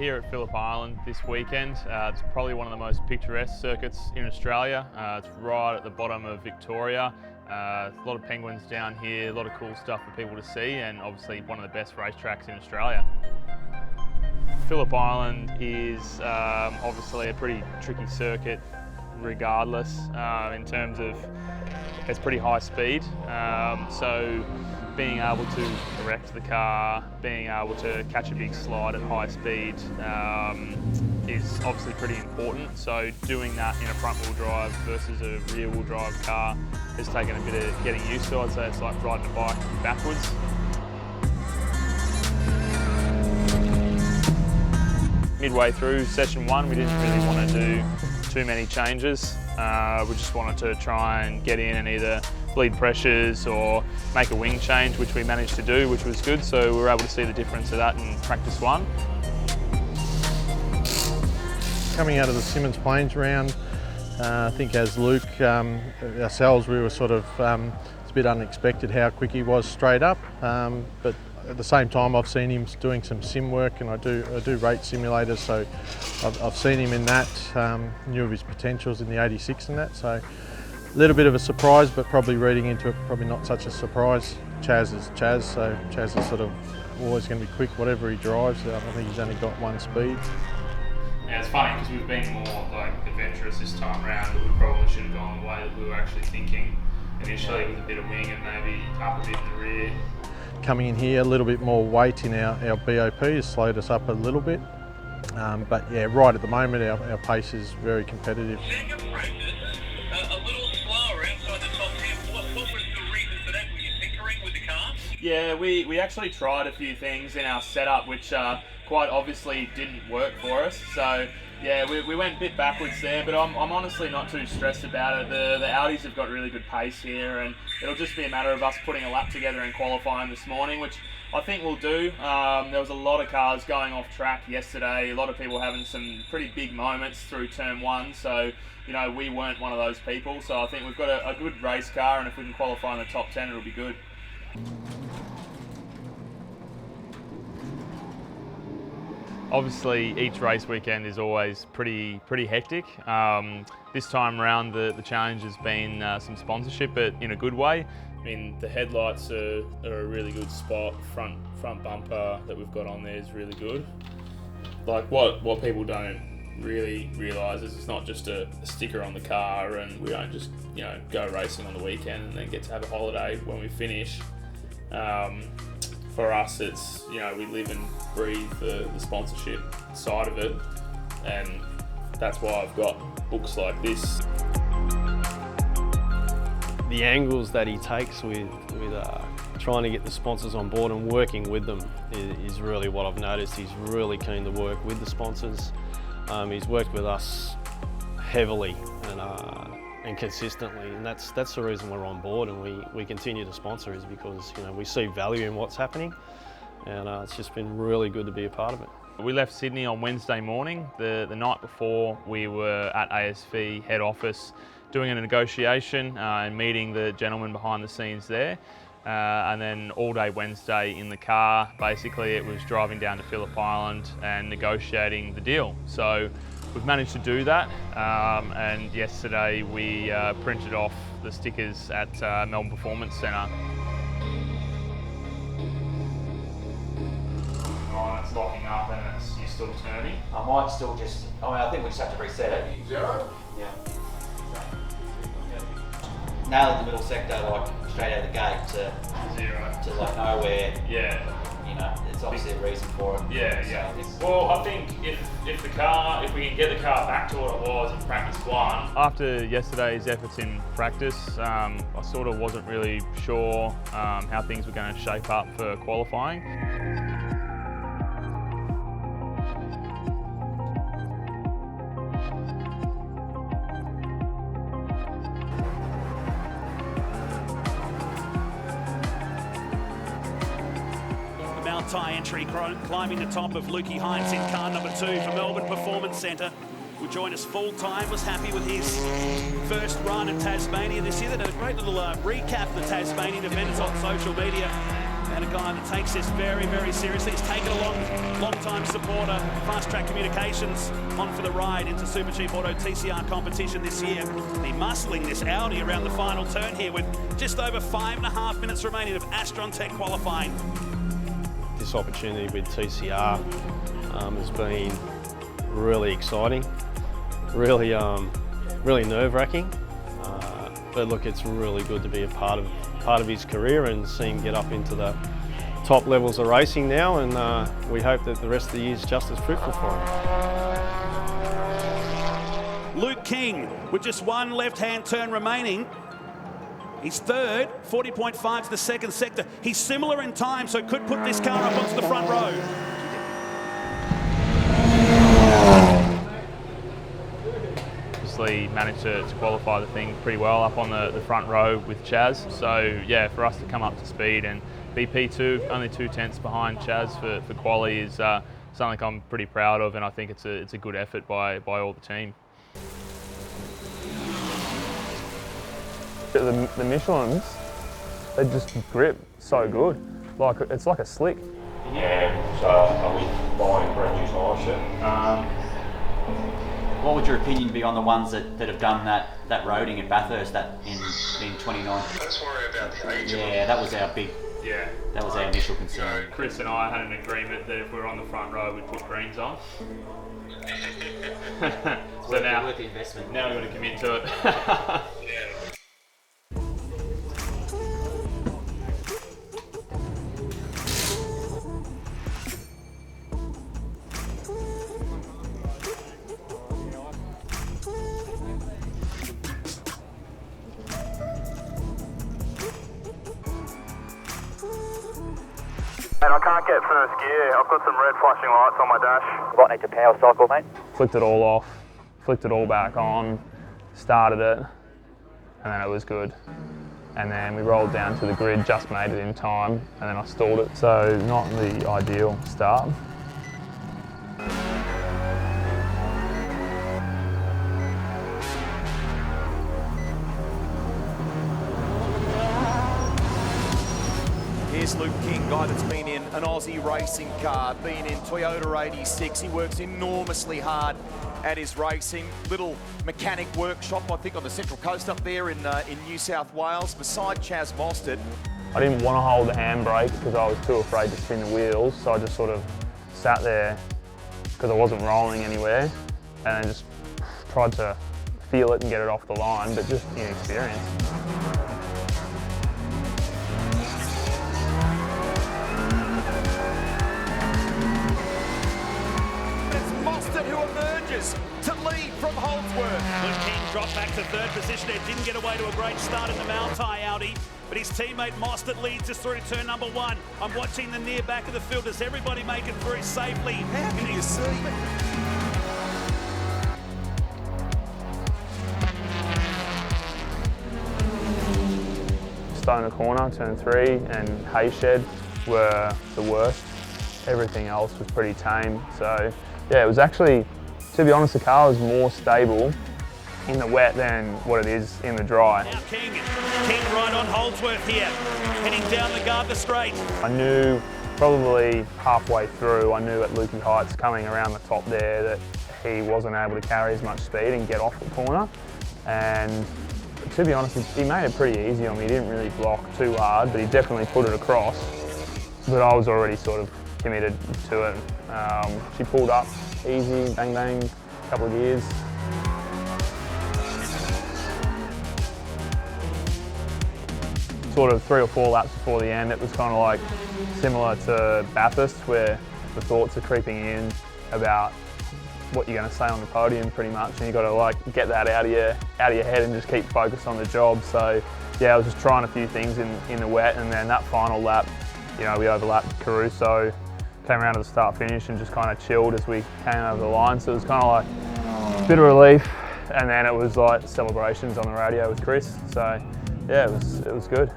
here at Phillip Island this weekend. It's probably one of the most picturesque circuits in Australia. It's right at the bottom of Victoria. A lot of penguins down here, a lot of cool stuff for people to see, and obviously one of the best racetracks in Australia. Phillip Island is obviously a pretty tricky circuit regardless, in terms of it's pretty high speed, so being able to correct the car, being able to catch a big slide at high speed is obviously pretty important. So doing that in a front wheel drive versus a rear wheel drive car has taken a bit of getting used to. I'd say it's like riding a bike backwards. Midway through session one, we didn't really want to do too many changes. We just wanted to try and get in and either bleed pressures or make a wing change, which we managed to do, which was good. So we were able to see the difference of that in practice one. Coming out of the Symmons Plains round, I think as Luke, ourselves, we were sort of, it's a bit unexpected how quick he was straight up, but at the same time I've seen him doing some sim work, and I do rate simulators, so I've seen him in that, knew of his potentials in the 86 and that, so a little bit of a surprise, but probably reading into it, probably not such a surprise. Chaz is Chaz, so Chaz is sort of always going to be quick whatever he drives. I think he's only got one speed. Yeah, it's funny because we've been more like adventurous this time around, but we probably should have gone the way that we were actually thinking initially, with a bit of wing and maybe up a bit in the rear. Coming in here, a little bit more weight in our BOP has slowed us up a little bit, but yeah, right at the moment our pace is very competitive. Second practice, a little slower outside the top 10. What was the reason for that? Were you tinkering with the car? Yeah, we actually tried a few things in our setup which quite obviously didn't work for us. So yeah, we went a bit backwards there, but I'm honestly not too stressed about it. The Audis have got really good pace here, and it'll just be a matter of us putting a lap together in qualifying this morning, which I think we'll do. There was a lot of cars going off track yesterday, a lot of people having some pretty big moments through turn one, so you know, we weren't one of those people. So I think we've got a good race car, and if we can qualify in the top 10, it'll be good. Obviously, each race weekend is always pretty hectic. This time around, the challenge has been some sponsorship, but in a good way. I mean, the headlights are a really good spot. Front bumper that we've got on there is really good. Like what people don't really realise is it's not just a sticker on the car, and we don't just go racing on the weekend and then get to have a holiday when we finish. For us, it's, we live and breathe the sponsorship side of it, and that's why I've got books like this. The angles that he takes with trying to get the sponsors on board and working with them is really what I've noticed. He's really keen to work with the sponsors. He's worked with us heavily and consistently, and that's the reason we're on board and we continue to sponsor, is because we see value in what's happening, and it's just been really good to be a part of it. We left Sydney on Wednesday morning. The night before, we were at ASV head office doing a negotiation and meeting the gentleman behind the scenes there, and then all day Wednesday in the car. Basically, it was driving down to Phillip Island and negotiating the deal. So we've managed to do that, and yesterday we printed off the stickers at Melbourne Performance Centre. Oh, it's locking up and you're still turning? I might still just, I think we just have to reset it. 0? Yeah. Nailed the middle sector, like straight out of the gate to 0. To like nowhere. Yeah. There's obviously a reason for it. Yeah. Well, I think if we can get the car back to what it was in practice one. After yesterday's efforts in practice, I sort of wasn't really sure how things were going to shape up for qualifying. Tie entry, climbing the top of Lukey Hines in car number 2 for Melbourne Performance Centre, who joined us full time, was happy with his first run in Tasmania this year. They did a great little recap of the Tasmanian event. It's on social media. and a guy that takes this very, very seriously. He's taken a long-time supporter, Fast Track Communications, on for the ride into Supercheap Auto TCR competition this year. And he's muscling this Audi around the final turn here with just over 5.5 minutes remaining of Astron Tech qualifying. This opportunity with TCR has been really exciting, really nerve-wracking. But look, it's really good to be a part of his career and see him get up into the top levels of racing now, and we hope that the rest of the year is just as fruitful for him. Luke King with just one left-hand turn remaining. He's third, 40.5 to the second sector. He's similar in time, so could put this car up onto the front row. Obviously managed to qualify the thing pretty well up on the front row with Chaz. So yeah, for us to come up to speed and be P2, only 2 tenths behind Chaz for quali is something I'm pretty proud of, and I think it's a good effort by all the team. The Michelins, they just grip so good. Like it's like a slick. Yeah, so are we buying a brand new tyre set? What would your opinion be on the ones that have done that roading at Bathurst in 29? Let's worry about the age. Yeah, that was our big. Yeah. That was our initial concern. Chris and I had an agreement that if we were on the front row, we'd put greens on. So now, worth the investment. Now we've got to commit to it. And I can't get first gear. I've got some red flashing lights on my dash. Might need to power cycle, mate. Flicked it all off, flicked it all back on, started it, and then it was good. And then we rolled down to the grid, just made it in time, and then I stalled it. So not the ideal start. Here's Luke King, guy that's been in an Aussie racing car, been in Toyota 86. He works enormously hard at his racing. Little mechanic workshop, I think, on the Central Coast up there in New South Wales, beside Chaz Mostert. I didn't want to hold the handbrake because I was too afraid to spin the wheels, so I just sort of sat there because I wasn't rolling anywhere, and then just tried to feel it and get it off the line, but just inexperienced. Who emerges to lead from Holdsworth. Luke King dropped back to third position there, didn't get away to a great start in the Maltai Audi, but his teammate Mostert leads us through turn number 1. I'm watching the near back of the field. Does everybody make it through safely? How can you see? Stoner Corner, turn 3, and Hayshed were the worst. Everything else was pretty tame. So yeah, it was actually, to be honest, the car was more stable in the wet than what it is in the dry. Now King right on Holdsworth here, heading down the Gardner Straight. I knew probably halfway through, I knew at Lukey Heights coming around the top there that he wasn't able to carry as much speed and get off the corner. And to be honest, he made it pretty easy on me. He didn't really block too hard, but he definitely put it across. But I was already sort of committed to it. She pulled up easy, bang bang, a couple of gears. Sort of 3 or 4 laps before the end, it was kind of like similar to Bathurst, where the thoughts are creeping in about what you're going to say on the podium pretty much, and you've got to like get that out of your head and just keep focused on the job. So yeah, I was just trying a few things in the wet, and then that final lap, you know, we overlapped Caruso, came around to the start finish and just kind of chilled as we came over the line. So it was kind of like a bit of relief, and then it was like celebrations on the radio with Chris. So yeah, it was good.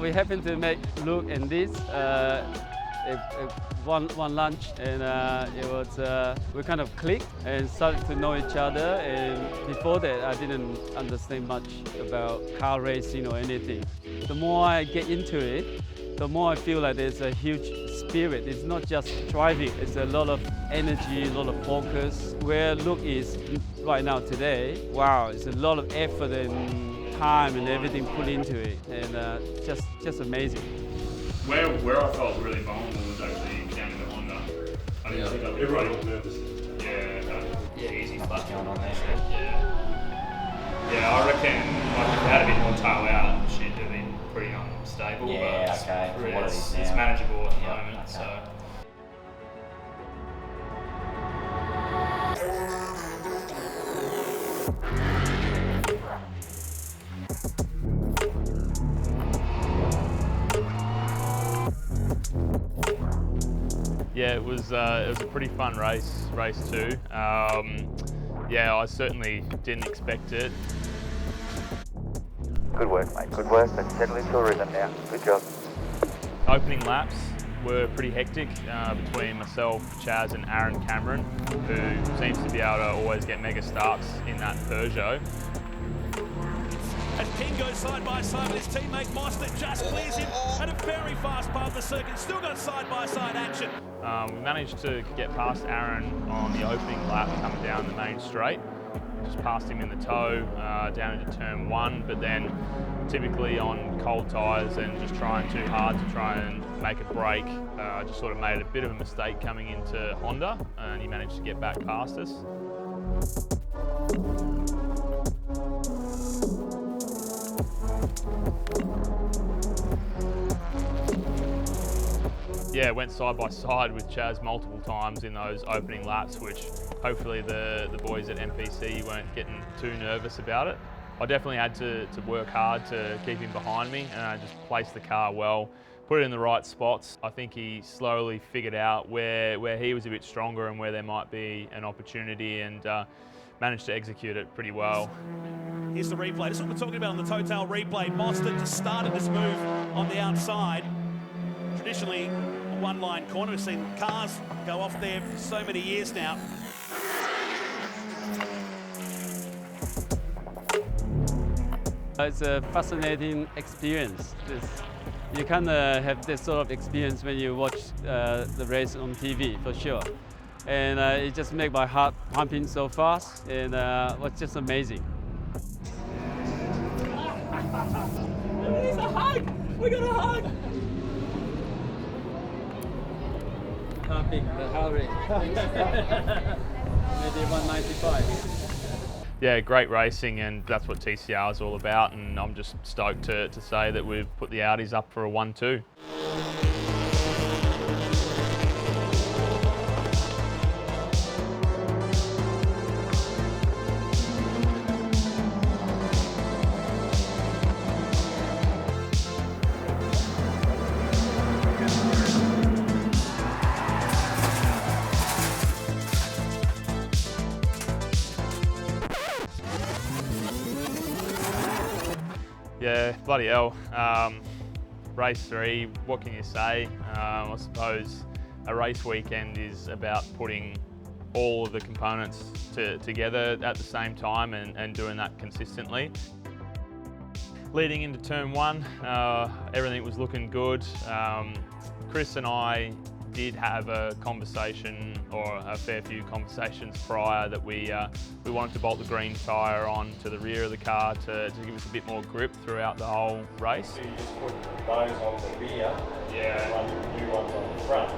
we happened to make Luke and this one lunch, and it was we kind of clicked and started to know each other. And before that, I didn't understand much about car racing or anything. The more I get into it, the more I feel like there's a huge spirit. It's not just driving, it's a lot of energy, a lot of focus. Where Luke is right now today, wow, it's a lot of effort and time and everything put into it, and just amazing. Where I felt really vulnerable was actually down in the Honda. I didn't think I'd be Everyone right. was nervous. Yeah, Easy flat going on there. Yeah, I reckon like if it had a bit more tail out, she'd have been pretty unstable. Yeah, but okay. For what it is it's now. manageable at the Yeah, moment. okay. So. Yeah, it was a pretty fun race two. Yeah, I certainly didn't expect it. Good work, mate. Good work, but settle into a rhythm now. Good job. Opening laps were pretty hectic between myself, Chaz and Aaron Cameron, who seems to be able to always get mega starts in that Peugeot. And King goes side by side with his teammate Moss that just clears him at a very fast part of the circuit. Still got side by side action. We managed to get past Aaron on the opening lap coming down the main straight. Just passed him in the toe down into turn 1, but then typically on cold tyres and just trying too hard to try and make a break, just sort of made a bit of a mistake coming into Honda, and he managed to get back past us. Yeah, went side by side with Chaz multiple times in those opening laps, which hopefully the boys at MPC weren't getting too nervous about it. I definitely had to work hard to keep him behind me, and I just placed the car well, put it in the right spots. I think he slowly figured out where he was a bit stronger and where there might be an opportunity, and managed to execute it pretty well. Here's the replay. This is what we're talking about on the Total replay. Mostert just started this move on the outside. Traditionally, a one-line corner. We've seen cars go off there for so many years now. It's a fascinating experience. You kind of have this sort of experience when you watch the race on TV, for sure. And it just makes my heart pumping so fast, and was just amazing. It's a hug! We got a hug! Pumping the heart rate. Maybe 195. Yeah, great racing, and that's what TCR is all about, and I'm just stoked to say that we've put the Audis up for a 1-2. Yeah, bloody hell. Race 3, what can you say? I suppose a race weekend is about putting all of the components together at the same time and doing that consistently. Leading into turn 1, everything was looking good. Chris and I did have a conversation, or a fair few conversations prior, that we wanted to bolt the green tyre on to the rear of the car to give us a bit more grip throughout the whole race. So you just put those on the rear, Yeah. and new ones on the front.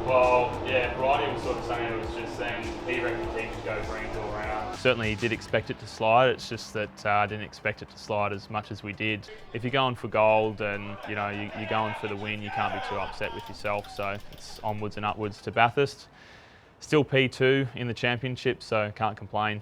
Well, yeah, Bridie was sort of saying it was just saying he reckoned he could go greens all round. Certainly did expect it to slide, it's just that I didn't expect it to slide as much as we did. If you're going for gold and you're going for the win, you can't be too upset with yourself, so it's onwards and upwards to Bathurst. Still P2 in the championship, so can't complain.